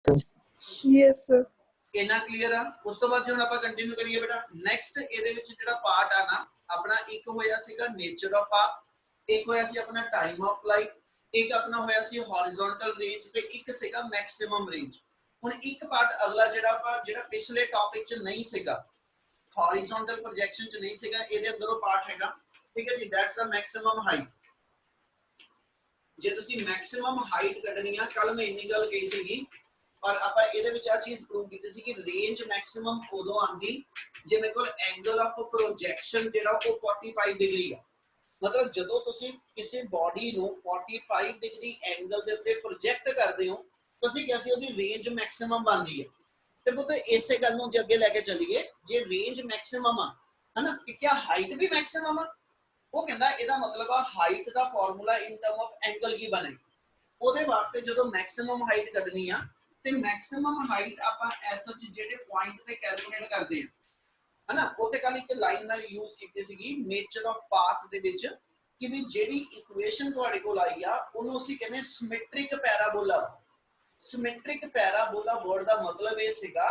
Yes sir इन्ना clear आ। उस तो बाद जो आप कंटिन्यू करिए बेटा नैक्सट ये जो पार्ट आ ना अपना एक होया सीगा नेचर ऑफ पाथ, एक होया सी अपना टाइम ऑफ फ्लाइट, एक अपना होया सी हॉरिजॉन्टल रेंज ते एक सीगा मैक्सिमम रेंज। हुण एक पार्ट अगला जेड़ा पिछले टॉपिक च नहीं सीगा हॉरिजॉन्टल प्रोजेक्शन च नहीं सीगा इहदे अंदर पार्ट हैगा ठीक है जी दैट्स द मैक्सिमम हाइट। जे तुसी मैक्सिमम हाइट कढनी आ कल मैं इन्नी गल कही सीगी और ਆਪਾਂ ਇਹਦੇ ਵਿੱਚ ਆ ਚੀਜ਼ ਪ੍ਰੂਵ ਕੀਤੀ ਸੀ ਕਿ ਰੇਂਜ ਮੈਕਸਿਮਮ ਉਦੋਂ ਆਂਦੀ ਜੇ ਮੇਰੇ ਕੋਲ ਐਂਗਲ ਆਫ ਪ੍ਰੋਜੈਕਸ਼ਨ ਜਿਹੜਾ ਉਹ 45 ਡਿਗਰੀ ਆ। ਮਤਲਬ ਜਦੋਂ ਤੁਸੀਂ ਕਿਸੇ ਬਾਡੀ ਨੂੰ 45 ਡਿਗਰੀ ਐਂਗਲ ਦੇ ਉੱਤੇ ਪ੍ਰੋਜੈਕਟ ਕਰਦੇ ਹੋ ਤੁਸੀਂ ਕਿਹਾ ਉਹਦੀ ਰੇਂਜ ਮੈਕਸਿਮਮ ਬਣਦੀ ਹੈ। ਤੇ ਪੁੱਤ ਇਸੇ ਗੱਲ ਨੂੰ ਜੇ ਅੱਗੇ ਲੈ ਕੇ ਚੱਲੀਏ ਜੇ ਰੇਂਜ ਮੈਕਸਿਮਮ ਆ ਹਨਾ ਕਿ ਕਿਆ ਹਾਈਟ ਵੀ ਮੈਕਸਿਮਮ ਆ ਉਹ ਕਹਿੰਦਾ ਇਹਦਾ ਮਤਲਬ ਆ ਹਾਈਟ ਦਾ formula in term of angle ਕੀ ਬਣੇ ਉਹਦੇ ਵਾਸਤੇ ਜਦੋਂ ਮੈਕਸਿਮਮ ਹਾਈਟ ਕੱਢਣੀ ਆ ਤੇ ਮੈਕਸਿਮਮ ਹਾਈਟ ਆਪਾਂ ਐਸਐਚ ਜਿਹੜੇ ਪੁਆਇੰਟ ਤੇ ਕੈਲਕੂਲੇਟ ਕਰਦੇ ਹਾਂ ਹਨਾ ਉੱਥੇ ਕੱਲ ਇੱਕ ਲਾਈਨ ਮੈਂ ਯੂਜ਼ ਕੀਤੀ ਸੀਗੀ ਨੇਚਰ ਆਫ ਪਾਥ ਦੇ ਵਿੱਚ ਕਿ ਵੀ ਜਿਹੜੀ ਇਕੁਏਸ਼ਨ ਤੁਹਾਡੇ ਕੋਲ ਆਈ ਆ ਉਹਨੂੰ ਅਸੀਂ ਕਹਿੰਦੇ symmetric parabola. Symmetric parabola word ਦਾ ਮਤਲਬ ਇਹ ਸੀਗਾ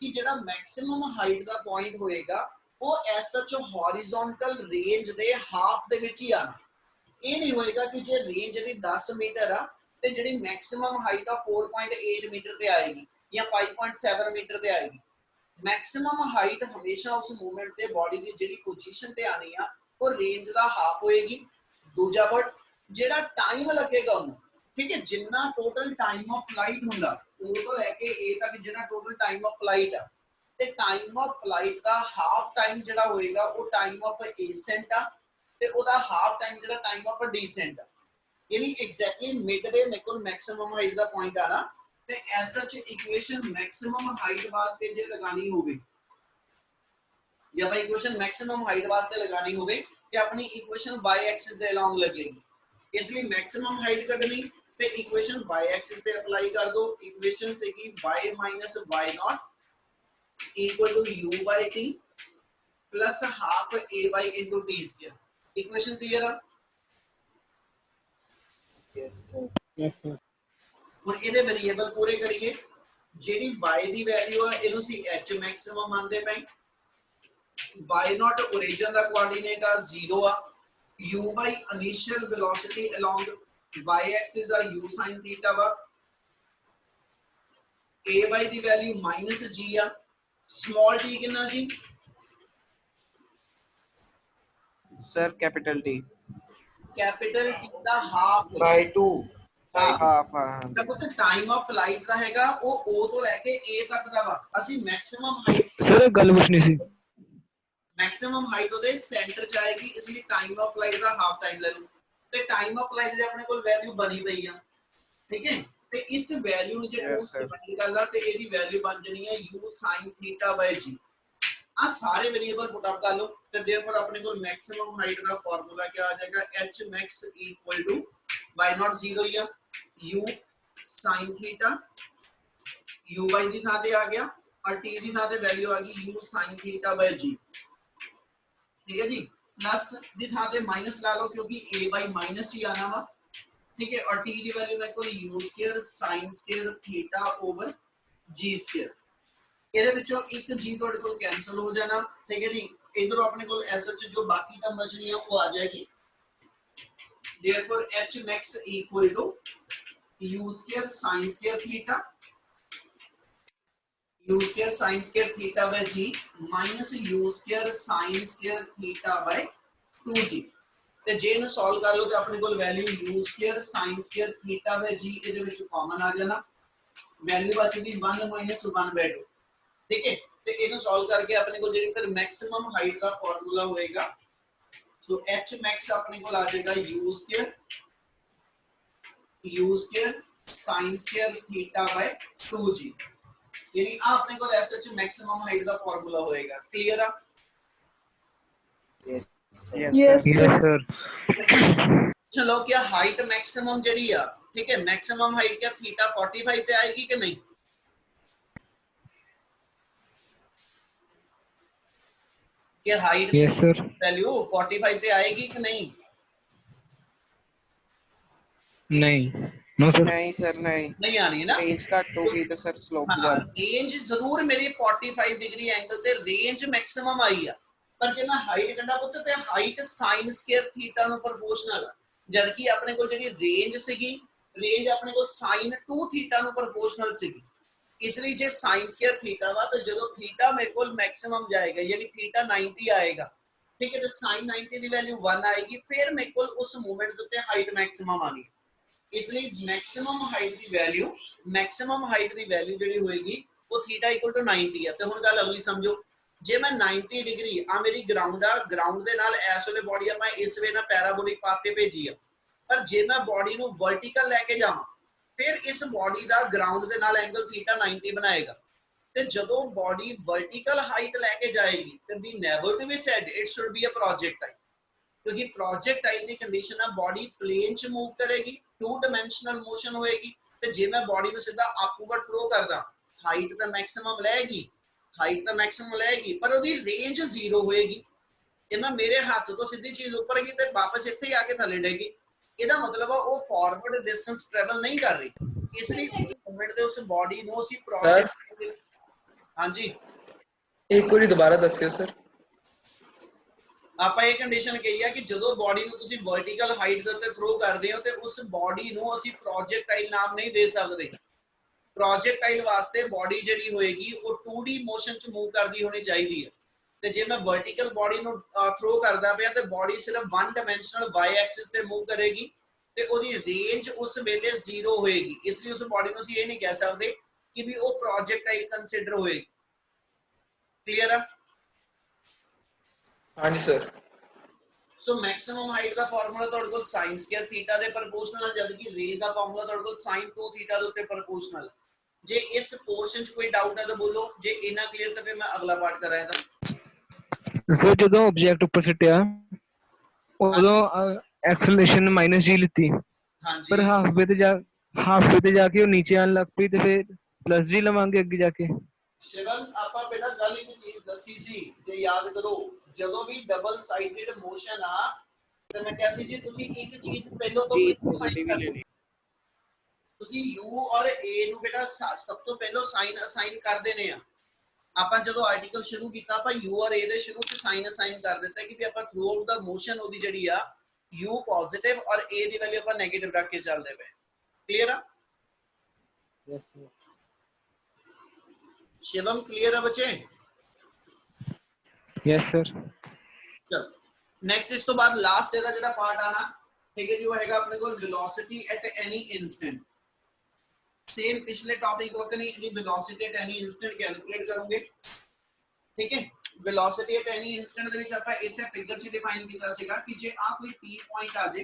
ਕਿ ਜਿਹੜਾ ਮੈਕਸਿਮਮ ਹਾਈਟ ਦਾ ਪੁਆਇੰਟ ਹੋਏਗਾ ਉਹ ਐਸਐਚ ਹੌਰੀਜ਼ੌਂਟਲ ਰੇਂਜ ਦੇ ਹਾਫ ਦੇ ਵਿੱਚ ਹੀ ਆਣਾ। ਇਹ ਨਹੀਂ ਹੋਏਗਾ ਕਿ ਜੇ ਰੇਂਜ ਦੀ 10 ਮੀਟਰ ਆ ਤੇ ਜਿਹੜੀ ਮੈਕਸਿਮਮ ਹਾਈਟ ਆ 4.8 ਮੀਟਰ ਤੇ ਆਏਗੀ ਜਾਂ 5.7 ਮੀਟਰ ਤੇ ਆਏਗੀ। ਮੈਕਸਿਮਮ ਹਾਈਟ ਹਮੇਸ਼ਾ ਉਸ ਮੂਵਮੈਂਟ ਤੇ ਬਾਡੀ ਦੀ ਜਿਹੜੀ ਪੋਜੀਸ਼ਨ ਤੇ ਆਣੀ ਆ ਉਹ ਰੇਂਜ ਦਾ ਹਾਫ ਹੋਏਗੀ। ਦੂਜਾ ਵਰਡ ਜਿਹੜਾ ਟਾਈਮ ਲੱਗੇਗਾ ਉਹਨੂੰ ਠੀਕ ਹੈ ਜਿੰਨਾ ਟੋਟਲ ਟਾਈਮ ਆਫ ਫਲਾਈਟ ਹੁੰਦਾ ਉਹ ਤੋਂ ਲੈ ਕੇ A ਤੱਕ ਜਿੰਨਾ ਟੋਟਲ ਟਾਈਮ ਆਫ ਫਲਾਈਟ ਆ ਤੇ time of flight the half time ਜਿਹੜਾ ਹੋਏਗਾ ਉਹ ਟਾਈਮ ਆਫ ਐਸੈਂਟ ਆ ਤੇ ਉਹਦਾ ਹਾਫ ਟਾਈਮ ਜਿਹੜਾ ਟਾਈਮ ਆਫ ਡੀਸੈਂਟ ਆ। यानी एग्जैक्टली मिडवे मेरे को मैक्सिमम हाइट का पॉइंट आना ते as such equation maximum height वास्ते जे लगानी होवे या भाई इक्वेशन मैक्सिमम हाइट वास्ते लगानी होवे कि अपनी इक्वेशन y एक्सिस दे अलोंग लगेगी इसलिए मैक्सिमम हाइट कढनी ते इक्वेशन y एक्सिस पे अप्लाई कर दो। इक्वेशन सेगी y minus y nought equal to u by t plus half ay into t square. Equation clear है? यस सर ਹੁਣ ਇਹਦੇ ਵੇਰੀਏਬਲ ਪੂਰੇ ਕਰੀਏ ਜਿਹੜੀ y ਦੀ ਵੈਲਿਊ ਆ ਇਹਨੂੰ ਅਸੀਂ h ਮੈਕਸਿਮਮ ਮੰਨਦੇ ਪਏ y0 origin ਦਾ ਕੋਆਰਡੀਨੇਟ ਆ 0 ਆ uy initial velocity along y axis ਦਾ u sin ਥੀਟਾ ਵਾ ay ਦੀ ਵੈਲਿਊ -g ਆ ਸਮਾਲ t ਕਿੰਨਾ ਜੀ sir capital T capital T ਦਾ ਹਾਫ बाय 2 हाफ ਤਾਂ ਪੁੱਤ ਟਾਈਮ ਆਫ ਫਲਾਈਟ ਦਾ ਹੈਗਾ ਉਹ O ਤੋਂ ਲੈ ਕੇ A ਤੱਕ ਦਾ ਵਾ ਅਸੀਂ ਮੈਕਸਿਮਮ ਹਾਈਟ सर एक गल पूछनी सी मैक्सिमम हाइट ਉਹਦੇ ਸੈਂਟਰ ਚ ਆਏਗੀ ਇਸ ਲਈ time of flight the half time ਲੈ ਲਓ ਤੇ ਟਾਈਮ ਆਫ ਫਲਾਈਟ ਦੇ ਆਪਣੇ ਕੋਲ ਵੈਲਿਊ ਬਣੀ ਪਈ ਆ ਠੀਕ ਹੈ ਤੇ ਇਸ ਵੈਲਿਊ ਨੂੰ ਜੇ ਡਿਫਾਈਨ ਕਰਦਾ ਤੇ ਇਹਦੀ ਵੈਲਿਊ ਬਣ ਜਣੀ ਹੈ u sin θ g ਆ ਸਾਰੇ वेरिएबल पुट अप कर लो ਤੇ देयरफॉर ਆਪਣੇ ਕੋਲ मैक्सिमम हाइट ਦਾ ਫਾਰਮੂਲਾ ਕੀ ਆ ਜਾਏਗਾ h max equal to y0 0 ਹੀ ਆ u sin θ u y ਦੀ ਥਾਂ ਤੇ ਆ ਗਿਆ और t ਦੀ ਥਾਂ ਤੇ ਵੈਲਿਊ ਆ ਗਈ u sin θ g ठीक है जी प्लस दी था ते माइनस ला लो क्योंकि a by माइनस ही आना वा ठीक है और t की वैल्यू मेरे को u square sin square theta over g square ਇਹਦੇ ਵਿੱਚੋਂ ਇੱਕ g ਤੁਹਾਡੇ ਕੋਲ ਕੈਨਸਲ ਹੋ ਜਾਣਾ ਠੀਕ ਹੈ ਜੀ ਇਧਰੋਂ ਆਪਣੇ ਕੋਲ ਐਸਐਚ ਜੋ ਬਾਕੀ ਟਰਮ ਬਚਣੀ ਹੈ ਉਹ ਆ ਜਾਏਗੀ therefore h max equal to u square sin square theta u square sin square theta by g minus u square sin square theta by 2g ਤੇ ਜੇ ਨੂੰ ਸੋਲਵ ਕਰ ਲਓ ਤੇ ਆਪਣੇ ਕੋਲ value u square sin square theta by g ਇਹਦੇ ਵਿੱਚ ਕਾਮਨ ਆ ਜਾਣਾ ਵੈਲਿਊ ਬਚਦੀ 1 1/2 ठीक है ਤੇ ਇਹਨੂੰ ਸੋਲਵ ਕਰਕੇ ਆਪਣੇ ਕੋਲ ਜਿਹੜੀ ਫਿਰ ਮੈਕਸਿਮਮ ਹਾਈਟ ਦਾ ਫਾਰਮੂਲਾ ਹੋਏਗਾ ਸੋ h max ਆਪਣੇ ਕੋਲ ਆ ਜਾਏਗਾ u square sin square theta by 2g यानी आपने को ऐसे जो मैक्सिमम हाइट का फार्मूला होएगा क्लियर है यस सर चलो क्या हाइट मैक्सिमम जड़ी है ठीक है मैक्सिमम हाइट क्या थीटा 45 पे आएगी कि नहीं क्या हाइट यस सर वैल्यू 45 पे आएगी कि नहीं नहीं नो सर। नहीं सर नहीं, नहीं आनी है ना। रेंज कट हो गई तो सर स्लोप हाँ, ज्यादा। रेंज जरूर मेरी 45 डिग्री एंगल ਤੇ ਰੇਂਜ ਮੈਕਸਿਮਮ ਆਈ ਆ, ਪਰ ਜੇ ਮੈਂ ਹਾਈਟ ਕੱਢਾ ਪੁੱਤ ਤੇ ਹਾਈਟ sin ਸਕੁਅਰ ਥੀਟਾ ਨੂੰ ਪ੍ਰੋਪੋਰਸ਼ਨਲ ਆ, ਜਦ ਕਿ ਆਪਣੇ ਕੋਲ ਜਿਹੜੀ ਰੇਂਜ ਸੀਗੀ, ਰੇਂਜ ਆਪਣੇ ਕੋਲ sin 2 ਥੀਟਾ ਨੂੰ ਪ੍ਰੋਪੋਰਸ਼ਨਲ ਸੀਗੀ। ਇਸ ਲਈ ਜੇ sin ਸਕੁਅਰ ਥੀਟਾ ਵਾ ਤਾਂ ਜਦੋਂ ਥੀਟਾ ਮੇਰੇ ਕੋਲ ਮੈਕਸਿਮਮ ਜਾਏਗਾ ਯਾਨੀ ਥੀਟਾ 90 ਆਏਗਾ, ਠੀਕ ਹੈ, ਤੇ sin 90 ਦੀ ਵੈਲਿਊ 1 ਆਏਗੀ, ਫਿਰ ਮੇਰੇ ਕੋਲ ਉਸ ਮੂਵਮੈਂਟ ਦੇ ਉੱਤੇ ਹਾਈਟ ਮੈਕਸਿਮਮ ਆਣੀ। इसलिए मैक्सिमम हाइट की वैल्यू ਜਿਹੜੀ ਹੋਏਗੀ ਉਹ ਥੀਟਾ ਇਕੁਅਲ ਟੂ 90 ਹੈ। ਤੇ ਹੁਣ ਗੱਲ ਅਗਲੀ ਸਮਝੋ, ਜੇ ਮੈਂ 90 ਡਿਗਰੀ ਆ ਮੇਰੀ ਗਰਾਊਂਡ ਆ, ਗਰਾਊਂਡ ਦੇ ਨਾਲ ਇਸ ਵੇਲੇ ਬੋਡੀ ਆਪਾਂ ਇਸ ਵੇ ਨਾਲ ਪੈਰਾਬੋਲਿਕ ਪਾਥ ਤੇ ਭੇਜੀ ਆ, ਪਰ ਜੇ ਮੈਂ ਬੋਡੀ ਨੂੰ ਵਰਟੀਕਲ ਲੈ ਕੇ ਜਾਵਾਂ ਫਿਰ ਇਸ ਬੋਡੀ ਦਾ ਗਰਾਊਂਡ ਦੇ ਨਾਲ ਐਂਗਲ ਥੀਟਾ 90 ਬਣਾਏਗਾ। ਤੇ ਜਦੋਂ ਬੋਡੀ ਵਰਟੀਕਲ ਹਾਈਟ ਲੈ ਕੇ ਜਾਏਗੀ ਤੇ ਵੀ never to be said it should be a projectile, क्योंकि प्रोजेक्टाइल की कंडीशन है बॉडी प्लेन च मूव करेगी, 2 डायमेंशनल मोशन होएगी, ते जे मैं बॉडी को सीधा अपवर्ड थ्रो करदा हाइट तो मैक्सिमम लेगी, पर ओदी रेंज 0 होएगी। जे मैं मेरे हाथ तो सीधी चीज ऊपर गई ते वापस इत्थे ही आके थले डेगी, ਇਹਦਾ मतलब है वो फॉरवर्ड डिस्टेंस ट्रैवल नहीं कर रही, इसलिए उस मूवमेंट दे उस बॉडी ਨੂੰ ਅਸੀਂ प्रोजेक्ट। हाँ जी एक बारी दोबारा दसियो सर। ਆਪਾਂ ਇਹ ਕੰਡੀਸ਼ਨ ਕਹੀ ਆ ਕਿ ਜਦੋਂ ਬਾਡੀ ਨੂੰ ਤੁਸੀਂ ਵਰਟੀਕਲ ਹਾਈਟ ਦੇ ਉੱਤੇ ਥਰੋ ਕਰਦੇ ਹੋ ਤੇ ਉਸ ਬਾਡੀ ਨੂੰ ਅਸੀਂ ਪ੍ਰੋਜੈਕਟਾਈਲ ਨਾਮ ਨਹੀਂ ਦੇ ਸਕਦੇ। ਪ੍ਰੋਜੈਕਟਾਈਲ ਵਾਸਤੇ ਬਾਡੀ ਜਿਹੜੀ ਹੋਏਗੀ ਉਹ 2D ਮੋਸ਼ਨ ਚ ਮੂਵ ਕਰਦੀ ਹੋਣੀ ਚਾਹੀਦੀ ਹੈ, ਤੇ ਜੇ ਮੈਂ ਵਰਟੀਕਲ ਬਾਡੀ ਨੂੰ ਥਰੋ ਕਰਦਾ ਪਿਆ ਤੇ ਬਾਡੀ ਸਿਰਫ 1 ਡਾਇਮੈਂਸ਼ਨਲ y ਐਕਸਿਸ ਤੇ ਮੂਵ ਕਰੇਗੀ ਤੇ ਉਹਦੀ ਰੇਂਜ ਉਸ ਵੇਲੇ 0 ਹੋਏਗੀ। ਇਸ ਲਈ ਉਸ ਬਾਡੀ ਨੂੰ ਅਸੀਂ ਇਹ ਨਹੀਂ ਕਹਿ ਸਕਦੇ ਕਿ ਵੀ ਉਹ ਪ੍ਰੋਜੈਕਟਾਈਲ ਕੰਸੀਡਰ ਹੋਏਗੀ। ਕਲੀਅਰ ਆ? हाँ जी सर। सो मैक्सिमम हाइट का फार्मूला ਤੁਹਾਡੇ ਕੋਲ sin ਸਕੁਅਰ ਥੀਟਾ ਦੇ ਪ੍ਰੋਪੋਰਸ਼ਨਲ ਹੈ, ਜਦ ਕਿ ਰੇਂਜ ਦਾ ਫਾਰਮੂਲਾ ਤੁਹਾਡੇ ਕੋਲ sin 2 ਥੀਟਾ ਦੇ ਉੱਤੇ ਪ੍ਰੋਪੋਰਸ਼ਨਲ। ਜੇ ਇਸ ਪੋਰਸ਼ਨ 'ਚ ਕੋਈ ਡਾਊਟ ਹੈ ਤਾਂ ਬੋਲੋ, ਜੇ ਇਨਾ ਕਲੀਅਰ ਤਾਂ ਫਿਰ ਮੈਂ ਅਗਲਾ ਪਾਰਟ ਕਰਾਂ ਇਹਦਾ। ਸਰ ਜਦੋਂ ਆਬਜੈਕਟ ਉੱਪਰ ਸਿੱਟਿਆ ਉਦੋਂ ਐਕਸਲਰੇਸ਼ਨ -g ਲਿੱਤੀ, ਹਾਂਜੀ ਪਰ ਹਾਫ ਵੇ ਤੇ ਜਾ ਕੇ ਉਹ ਨੀਚੇ ਆਣ ਲੱਗ ਪਈ ਤੇ ਫਿਰ +g ਲਵਾਂਗੇ ਅੱਗੇ ਜਾ ਕੇ। ਸ਼ਿਵਮ ਆਪਾਂ ਪਹਿਲਾਂ ਗੱਲ ਇੱਕ ਚੀਜ਼ ਦੱਸੀ ਸੀ, ਜੇ ਯਾਦ ਕਰੋ, ਜਦੋਂ ਵੀ ਡਬਲ ਸਾਈਡਡ ਮੋਸ਼ਨ ਆ ਤੇ ਮੈਂ ਕਿਹਾ ਸੀ ਜੀ ਤੁਸੀਂ ਇੱਕ ਚੀਜ਼ ਪਹਿਲਾਂ ਤੋਂ जी पॉजिटिव ही लेनी। ਤੁਸੀਂ u ਔਰ a ਨੂੰ ਬੇਟਾ ਸਭ ਤੋਂ ਪਹਿਲਾਂ ਸਾਈਨ ਅਸਾਈਨ ਕਰ ਦੇਣੇ ਆ। ਆਪਾਂ ਜਦੋਂ ਆਰਟੀਕਲ ਸ਼ੁਰੂ ਕੀਤਾ ਆਪਾਂ u ਔਰ a ਦੇ ਸ਼ੁਰੂ ਚ ਸਾਈਨ ਅਸਾਈਨ ਕਰ ਦਿੱਤਾ ਕਿ ਵੀ ਆਪਾਂ ਥਰੂ ਆਊਟ ਦਾ ਮੋਸ਼ਨ ਉਹਦੀ ਜਿਹੜੀ ਆ u ਪੋਜ਼ਿਟਿਵ ਔਰ a ਦੀ ਵੈਲਿਊ ਆਪਾਂ ਨੈਗੇਟਿਵ ਰੱਖ ਕੇ ਚੱਲਦੇ ਪਏ। ਕਲੀਅਰ ਆ? Yes sir. शिवम क्लियर है बच्चे? Yes sir. चलो नेक्स्ट इस तो बाद लास्ट ਇਹਦਾ ਜਿਹੜਾ ਪਾਰਟ ਆਣਾ, ਠੀਕ ਹੈ ਜੀ, ਉਹ ਹੈਗਾ ਆਪਣੇ ਕੋਲ velocity at any instant। Same पिछले टॉपिक को नहीं जी, velocity at any instant calculate करोगे, ठीक है। velocity at any instant ਦੇ ਵਿੱਚ ਆਪਾਂ ਇੱਥੇ ਫਿਗਰ 'ਚ ਡਿਫਾਈਨ ਕੀਤਾ ਸੀਗਾ ਕਿ ਜੇ ਆ ਕੋਈ p ਪੁਆਇੰਟ ਆ ਜੇ,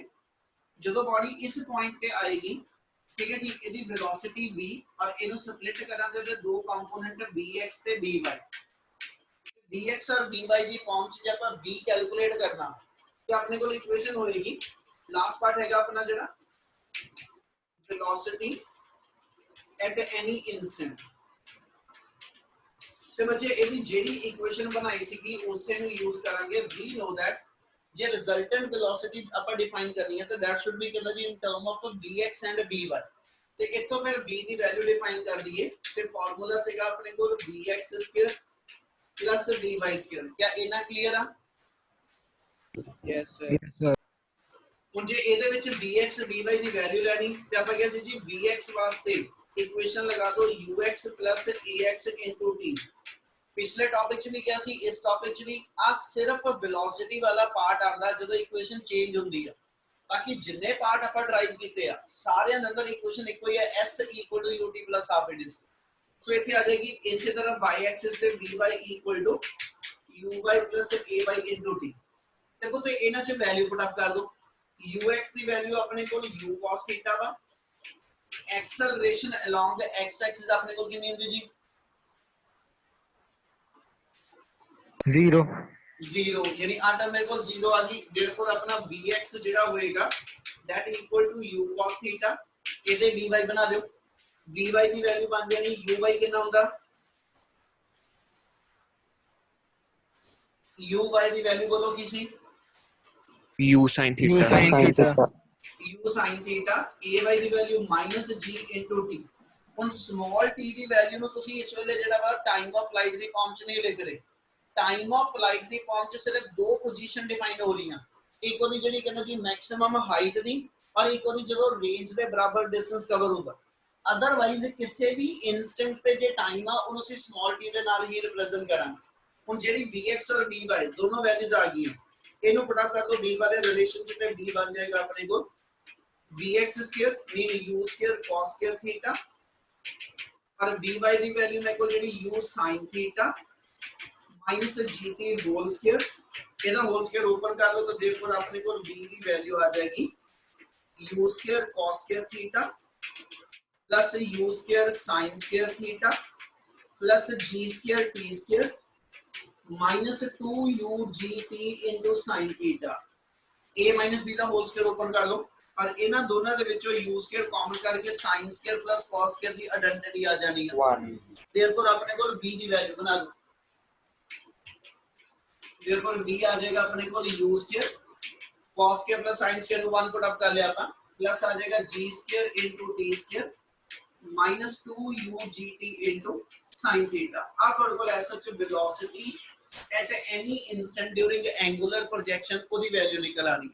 ਜਦੋਂ ਬਾਡੀ ਇਸ ਪੁਆਇੰਟ ਤੇ ਆਏਗੀ, ठीक है जी, ਇਹਦੀ velocity v और ਇਹਨੂੰ ਸਪਲਿਟ ਕਰਾਂਗੇ ਤੇ ਦੋ ਕੰਪੋਨੈਂਟ bx ਤੇ by, dx और by ਦੀ ਫਾਰਮ ਚ ਜੇ ਆਪਾਂ v ਕੈਲਕੂਲੇਟ ਕਰਨਾ ਤੇ ਆਪਣੇ ਕੋਲ ਇਕੁਏਸ਼ਨ ਹੋਏਗੀ, ਲਾਸਟ ਪਾਰਟ ਹੈਗਾ ਆਪਣਾ ਜਿਹੜਾ velocity at any instant। ਤੇ ਬੱਚੇ ਇਹਦੀ ਜਿਹੜੀ ਇਕੁਏਸ਼ਨ ਬਣਾਈ ਸੀਗੀ ਉਸੇ ਨੂੰ ਯੂਜ਼ ਕਰਾਂਗੇ। we know that ਜੇ ਰਿਜ਼ਲਟੈਂਟ ਵੈਲੋਸਿਟੀ ਆਪਾਂ ਡਿਫਾਈਨ ਕਰਨੀ ਹੈ ਤਾਂ that should be ਕਹਿੰਦਾ ਜੀ in term of vx and by, ਤੇ ਇੱਥੋਂ ਫਿਰ v ਦੀ ਵੈਲਿਊ ਡਿਫਾਈਨ ਕਰ ਦਈਏ ਤੇ ਫਾਰਮੂਲਾ ਸੀਗਾ ਆਪਣੇ ਕੋਲ vx square plus vy square. क्या ਇਹਨਾਂ ਕਲੀਅਰ ਆ? Yes sir. Yes sir. ਹੁਣ ਜੇ ਇਹਦੇ ਵਿੱਚ vx dy ਦੀ ਵੈਲਿਊ ਲੈਣੀ ਤੇ ਆਪਾਂ ਕਿਹਾ ਸੀ ਜੀ vx ਵਾਸਤੇ ਇਕੁਏਸ਼ਨ ਲਗਾ ਦਿਓ ux ax t। पिछले टॉपिक च भी क्या सी, इस टॉपिक च भी आ सिर्फ वेलोसिटी वाला पार्ट आंदा ਜਦੋਂ ਇਕੁਏਸ਼ਨ ਚੇਂਜ ਹੁੰਦੀ ਆ, ਬਾਕੀ ਜਿੰਨੇ ਪਾਰਟ ਆਪਾਂ ਡਰਾਈਵ ਕੀਤੇ ਆ ਸਾਰਿਆਂ ਦੇ ਅੰਦਰ ਇਕੁਏਸ਼ਨ ਇੱਕੋ ਹੀ ਹੈ, s = ut + half a distance। ਸੋ ਇੱਥੇ ਆ ਜਾਏਗੀ ਇਸੇ ਤਰ੍ਹਾਂ y ਐਕਸਿਸ ਤੇ vy = uy + ay * t। ਤੇ ਪੁੱਤ ਇਹਨਾਂ ਚ ਵੈਲਿਊ ਪੁੱਟ ਅਪ ਕਰ ਦੋ। ux ਦੀ ਵੈਲਿਊ ਆਪਣੇ ਕੋਲ u cos θ ਵਾ, ਐਕਸਲਰੇਸ਼ਨ ਅਲੋਂਗ ਦ x ਐਕਸਿਸ ਆਪਣੇ ਕੋਲ ਕਿੰਨੀ ਹੁੰਦੀ ਜੀ? 0 यानी आ टर्म मेरे को 0 आ गई, देयरफॉर अपना vx जेड़ा होएगा that equal to u cos theta, ਇਹਦੇ vy ਬਣਾ ਦਿਓ। vy ਦੀ ਵੈਲਿਊ ਬਣ ਜਾਣੀ uy ਕਿੰਨਾ ਹੁੰਦਾ? uy ਦੀ ਵੈਲਿਊ ਬੋਲੋ ਕੀ ਸੀ? U sin theta। u sin theta, ay ਦੀ ਵੈਲਿਊ -g into t। ਹੁਣ ਸਮਾਲ t ਦੀ ਵੈਲਿਊ ਨੂੰ ਤੁਸੀਂ ਇਸ ਵੇਲੇ ਜਿਹੜਾ ਵਾ time of flight the farm ਚ ਨਹੀਂ ਲਿਖ ਰਹੇ। Time of flight the farm ਚ ਸਿਰਫ ਦੋ ਪੋਜੀਸ਼ਨ ਡਿਫਾਈਨ ਹੋ ਰਹੀਆਂ, ਇੱਕ ਉਹਦੀ ਜਿਹੜੀ ਕਹਿੰਦਾ ਜੀ ਮੈਕਸਿਮਮ ਹਾਈਟ ਦੀ, ਔਰ ਇੱਕ ਉਹਦੀ ਜਦੋਂ ਰੇਂਜ ਦੇ ਬਰਾਬਰ ਡਿਸਟੈਂਸ ਕਵਰ ਹੁੰਦਾ। ਅਦਰਵਾਈਜ਼ ਕਿਸੇ ਵੀ ਇਨਸਟੈਂਟ ਤੇ ਜੇ ਟਾਈਮ ਆ ਉਹਨੂੰ ਅਸੀਂ ਸਮਾਲ t ਦੇ ਨਾਲ ਹੀ ਰਿਪਰੈਜ਼ੈਂਟ ਕਰਾਂਗੇ। ਹੁਣ ਜਿਹੜੀ vx ਔਰ vy ਦੋਨੋਂ ਵੈਲਿਊਜ਼ ਆ ਗਈਆਂ, ਇਹਨੂੰ ਪੁੱਟ ਅਪ ਕਰ ਦੋ v ਵਾਲੇ ਰਿਲੇਸ਼ਨਸ਼ਿਪ ਤੇ v ਬਣ ਜਾਏਗਾ ਆਪਣੇ ਕੋਲ vx ਸਕੁਅਰ ਮੀਨ u square cos square theta, और vy ਦੀ ਵੈਲਿਊ ਮੇਰੇ ਕੋਲ ਜਿਹੜੀ u sin theta minus gt whole square, ਇਹਦਾ ਹੋਲ ਸਕੁਅਰ ਓਪਨ ਕਰ ਲਓ ਤਾਂ ਦੇਖੋ ਆਪਣੇ ਕੋਲ v ਦੀ ਵੈਲਿਊ ਆ ਜਾਏਗੀ u square cos square theta plus u square sin square theta plus g square t square minus 2u gt into sin theta. a minus b the whole square open ਕਰ ਲਓ और ਇਹਨਾਂ ਦੋਨਾਂ ਦੇ ਵਿੱਚੋਂ u square common ਕਰਕੇ sin square plus cos square ਦੀ identity ਆ ਜਾਣੀ ਹੈ 1। देयरफॉर ਆਪਣੇ ਕੋਲ v ਦੀ ਵੈਲਿਊ ਬਣਾ ਲਓ। देयरफॉर v ਆ ਜਾਏਗਾ ਆਪਣੇ ਕੋਲ u square cos square plus sin square ਨੂੰ 1 पुट अप कर लिया ਆਪਾਂ, प्लस आ जाएगा g square into t square minus 2u gt into sin theta। ਤੁਹਾਡੇ ਕੋਲ ਐਸਾ ਚ velocity at any instant during angular projection ਉਹਦੀ ਵੈਲਿਊ ਨਿਕਲ ਆਣੀ,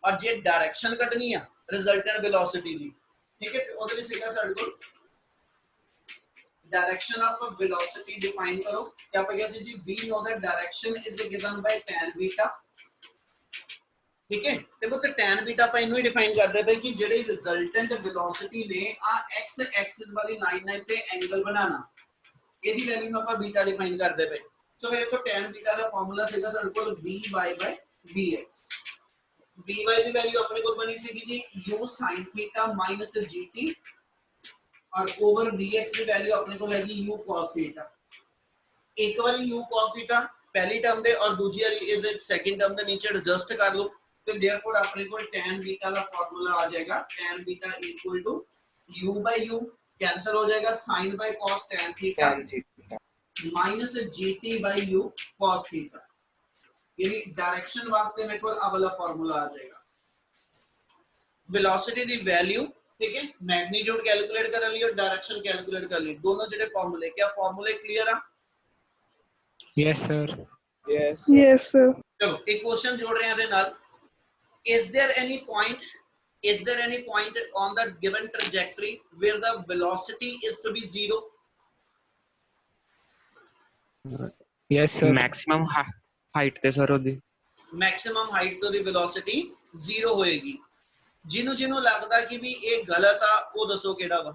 ਔਰ ਜੇ ਡਾਇਰੈਕਸ਼ਨ ਕੱਢਣੀ ਆ ਰਿਜ਼ਲਟੈਂਟ velocity ਦੀ, ਠੀਕ ਹੈ, ਤੇ ਉਹਦੇ ਲਈ ਸਿੱਧਾ ਸਾਡੇ ਕੋਲ डायरेक्शन ऑफ वेलोसिटी डिफाइन करो। क्या पे गया जी v know that direction is given by tan beta, ठीक है, ਤੇ ਉਹ ਤੇ tan बीटा ਆਪਾਂ ਇਹਨੂੰ ਹੀ ਡਿਫਾਈਨ ਕਰਦੇ ਪਏ ਕਿ ਜਿਹੜੇ ਰਿਜ਼ਲਟੈਂਟ ਵੈਲੋਸਿਟੀ ਨੇ ਆ x ਐਕਸਿਸ ਵਾਲੀ ਲਾਈਨ ਨਾਲ ਤੇ ਐਂਗਲ ਬਣਾਣਾ, ਇਹਦੀ ਵੈਲਿਊ ਨੂੰ ਆਪਾਂ बीटा ਡਿਫਾਈਨ ਕਰਦੇ ਪਏ। ਸੋ ਫਿਰ ਤੋਂ tan बीटा ਦਾ ਫਾਰਮੂਲਾ ਸੀਗਾ ਸਾਡੇ ਕੋਲ vy vx। vy ਦੀ ਵੈਲਿਊ ਆਪਣੇ ਕੋਲ ਬਣੀ ਸੀਗੀ ਜੀ u sin theta minus gt और ओवर vx ਦੀ ਵੈਲਿਊ ਆਪਣੇ ਕੋਲ ਹੈਗੀ u cos theta। ਇੱਕ ਵਾਰੀ u cos theta ਪਹਿਲੀ ਟਰਮ ਦੇ ਔਰ ਦੂਜੀ ਵਾਰੀ ਇਹਦੇ ਸੈਕੰਡ ਟਰਮ ਦੇ ਨੀਚੇ ਐਡਜਸਟ ਕਰ ਲਓ ਤੇ देयरफॉर ਆਪਣੇ ਕੋਲ tan बीटा ਦਾ ਫਾਰਮੂਲਾ ਆ ਜਾਏਗਾ tan beta equal to u by u cancel हो जाएगा sin by cos tan theta minus gt by u cos theta। यानी डायरेक्शन वास्ते मेरे को अब वाला फार्मूला आ जाएगा। वेलोसिटी दी वैल्यू, ठीक है, मैग्नीट्यूड कैलकुलेट कर लियो, डायरेक्शन कैलकुलेट कर लियो, दोनों जेडे फार्मूले, क्या फार्मूले क्लियर है? Yes sir. Yes sir। चलो एक क्वेश्चन जोड़ रहे हैं दे नाल। Is there any point on the given trajectory where the velocity is to be 0? Yes sir. Maximum height ਤੇ ਸਰ ਉਹਦੀ मैक्सिमम हाइट तो दी वेलोसिटी 0 होएगी। जिन्हों जिन्हों लगता कि भी ये गलत आ वो दसो केड़ा वा।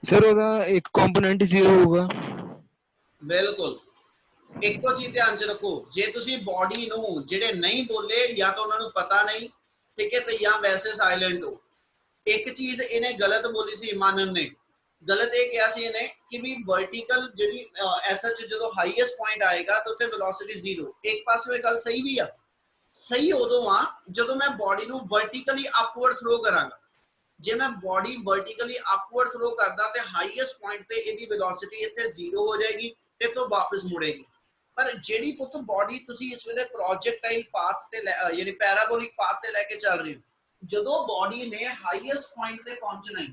सर ਉਹਦਾ ਇੱਕ ਕੰਪੋਨੈਂਟ 0 ਹੋਊਗਾ। ਬਿਲਕੁਲ ਇੱਕੋ ਚੀਜ਼ ਧਿਆਨ ਚ ਰੱਖੋ, ਜੇ ਤੁਸੀਂ ਬਾਡੀ ਨੂੰ ਜਿਹੜੇ ਨਹੀਂ ਬੋਲੇ ਜਾਂ ਤਾਂ ਉਹਨਾਂ ਨੂੰ ਪਤਾ ਨਹੀਂ, ਠੀਕ ਹੈ, ਤੇ ਜਾਂ ਵੈਸੇ ਸਾਇਲੈਂਟ ਹੋ। ਇੱਕ ਚੀਜ਼ ਇਹਨੇ ਗਲਤ ਬੋਲੀ ਸੀ, ਮਾਨਨ ਨੇ ਗਲਤ ਇਹ ਕਿਹਾ ਸੀ ਇਹਨੇ ਕਿ ਵੀ ਵਰਟੀਕਲ ਜਿਹੜੀ ਐਸਾ ਜਦੋਂ ਹਾਈਐਸਟ ਪੁਆਇੰਟ ਆਏਗਾ ਤਾਂ ਉੱਥੇ ਵੈਲੋਸਿਟੀ 0। ਇੱਕ ਪਾਸੇ ਇਹ ਗੱਲ ਸਹੀ ਵੀ ਆ, ਸਹੀ ਉਦੋਂ ਆ ਜਦੋਂ ਮੈਂ ਬਾਡੀ ਨੂੰ ਵਰਟੀਕਲੀ ਅਪਵਰਡ ਥਰੋ ਕਰਾਂਗਾ। ਜੇ ਮੈਂ ਬਾਡੀ ਵਰਟੀਕਲੀ ਅਪਵਰਡ ਥਰੋ ਕਰਦਾ ਤੇ ਹਾਈਐਸਟ ਪੁਆਇੰਟ ਤੇ ਇਹਦੀ ਵੈਲੋਸਿਟੀ ਇੱਥੇ 0 ਹੋ ਜਾਏਗੀ ਤੇ ਤੋਂ ਵਾਪਸ ਮੁੜੇਗੀ। ਪਰ ਜਿਹੜੀ ਪੁੱਤ ਬਾਡੀ ਤੁਸੀਂ ਇਸ ਵੇਲੇ ਪ੍ਰੋਜੈਕਟਾਈਲ ਪਾਥ ਤੇ ਯਾਨੀ ਪੈਰਾਬੋਲਿਕ ਪਾਥ ਤੇ ਲੈ ਕੇ ਚੱਲ ਰਹੇ ਹੋ, ਜਦੋਂ ਬਾਡੀ ਨੇ ਹਾਈਐਸਟ ਪੁਆਇੰਟ ਤੇ ਪਹੁੰਚਣਾ ਹੈ,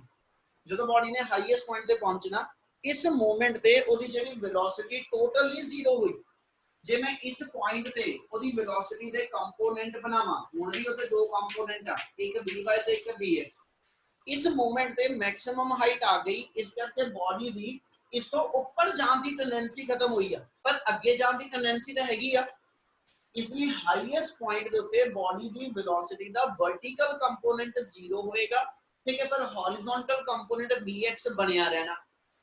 ਜਦੋਂ ਬਾਡੀ ਨੇ ਹਾਈਐਸਟ ਪੁਆਇੰਟ ਤੇ ਪਹੁੰਚਣਾ, ਇਸ ਮੂਮੈਂਟ ਤੇ ਉਹਦੀ ਜਿਹੜੀ ਵੈਲੋਸਿਟੀ ਟੋਟਲੀ 0 ਹੋਈ। ਜੇ ਮੈਂ ਇਸ ਪੁਆਇੰਟ ਤੇ ਉਹਦੀ ਵੈਲੋਸਿਟੀ ਦੇ ਕੰਪੋਨੈਂਟ ਬਣਾਵਾਂ, ਹੁਣ ਵੀ ਉਹਦੇ ਦੋ ਕੰਪੋਨੈਂਟ ਆ, ਇੱਕ vy ਤੇ ਇੱਕ vx। ਇਸ ਮੂਮੈਂਟ ਤੇ ਮੈਕਸਿਮਮ ਹਾਈਟ ਆ ਗਈ, ਇਸ ਕਰਕੇ ਬਾਡੀ ਦੀ ਇਸ ਤੋਂ ਉੱਪਰ ਜਾਣ ਦੀ ਟੈਂਡੈਂਸੀ ਖਤਮ ਹੋਈ ਆ, ਪਰ ਅੱਗੇ ਜਾਣ ਦੀ ਟੈਂਡੈਂਸੀ ਤਾਂ ਹੈਗੀ ਆ। ਇਸ ਲਈ ਹਾਈਐਸਟ ਪੁਆਇੰਟ ਦੇ ਉੱਤੇ ਬਾਡੀ ਦੀ ਵੈਲੋਸਿਟੀ ਦਾ ਵਰਟੀਕਲ ਕੰਪੋਨੈਂਟ 0 ਹੋਏਗਾ, ठीक है, पर हॉरिजॉन्टल कंपोनेंट vx बनया रहना।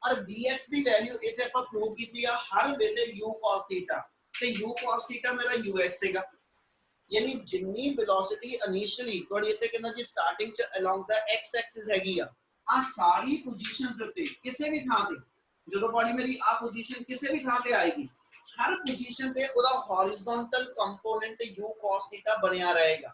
और vx ਦੀ ਵੈਲਿਊ ਇੱਥੇ ਆਪਾਂ ਪ੍ਰੂਵ ਕੀਤੀ ਆ ਹਰ ਵੇਲੇ u cos θ, ਤੇ u cos θ ਮੇਰਾ ux ਹੈਗਾ। ਯਾਨੀ ਜਿੰਨੀ ਵੈਲੋਸਿਟੀ ਇਨੀਸ਼ੀਅਲੀ ਤੁਹਾਡੀ ਇੱਥੇ ਕਹਿੰਦਾ ਜੀ ਸਟਾਰਟਿੰਗ ਚ ਅਲੋਂਗ ਦਾ x ਐਕਸਿਸ ਹੈਗੀ ਆ ਸਾਰੀ ਪੋਜੀਸ਼ਨਸ ਦੇ ਉੱਤੇ ਕਿਸੇ ਵੀ ਥਾਂ ਤੇ ਜਦੋਂ ਬਾਡੀ ਮੇਰੀ ਆ ਪੋਜੀਸ਼ਨ ਕਿਸੇ ਵੀ ਥਾਂ ਤੇ ਆਏਗੀ, ਹਰ ਪੋਜੀਸ਼ਨ ਤੇ ਉਹਦਾ ਹੌਰੀਜ਼ੌਨਟਲ ਕੰਪੋਨੈਂਟ u cos θ ਬਣਿਆ ਰਹੇਗਾ।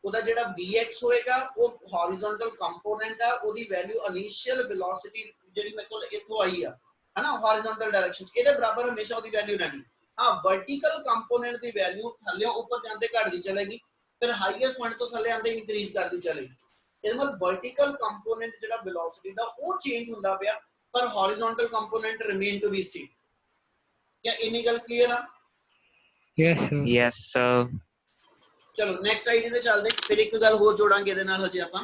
ਉਹਦਾ ਜਿਹੜਾ vx ਹੋਏਗਾ ਉਹ ਹੌਰੀਜ਼ੌਨਟਲ ਕੰਪੋਨੈਂਟ ਆ, ਉਹਦੀ ਵੈਲਿਊ ਇਨੀਸ਼ੀਅਲ ਵੈਲੋਸਿਟੀ ਜਿਹੜੀ ਮੇਰੇ ਕੋਲ ਇੱਥੋਂ ਆਈ ਆ, ਹੈਨਾ, ਹੌਰੀਜ਼ੌਨਟਲ ਡਾਇਰੈਕਸ਼ਨ, ਇਹਦੇ ਬਰਾਬਰ ਹਮੇਸ਼ਾ ਉਹਦੀ ਵੈਲਿਊ ਰਹਿਣੀ। हाँ वर्टिकल कंपोनेंट की वैल्यू थल्ले ऊपर जाते घटती चलेगी, फिर हाईएस्ट पॉइंट तो थल्ले आते इंक्रीज करती चलेगी। इस मतलब वर्टिकल कंपोनेंट जिहड़ा वेलोसिटी दा वो चेंज हुंदा पिया, पर horizontal component remain to be same. क्या इन्नी गल क्लियर आ? Yes sir. Yes sir. चलो नेक्स्ट आईडी ते चलदे, फिर एक गल होर जोड़ांगे इहदे नाल हजे आपां।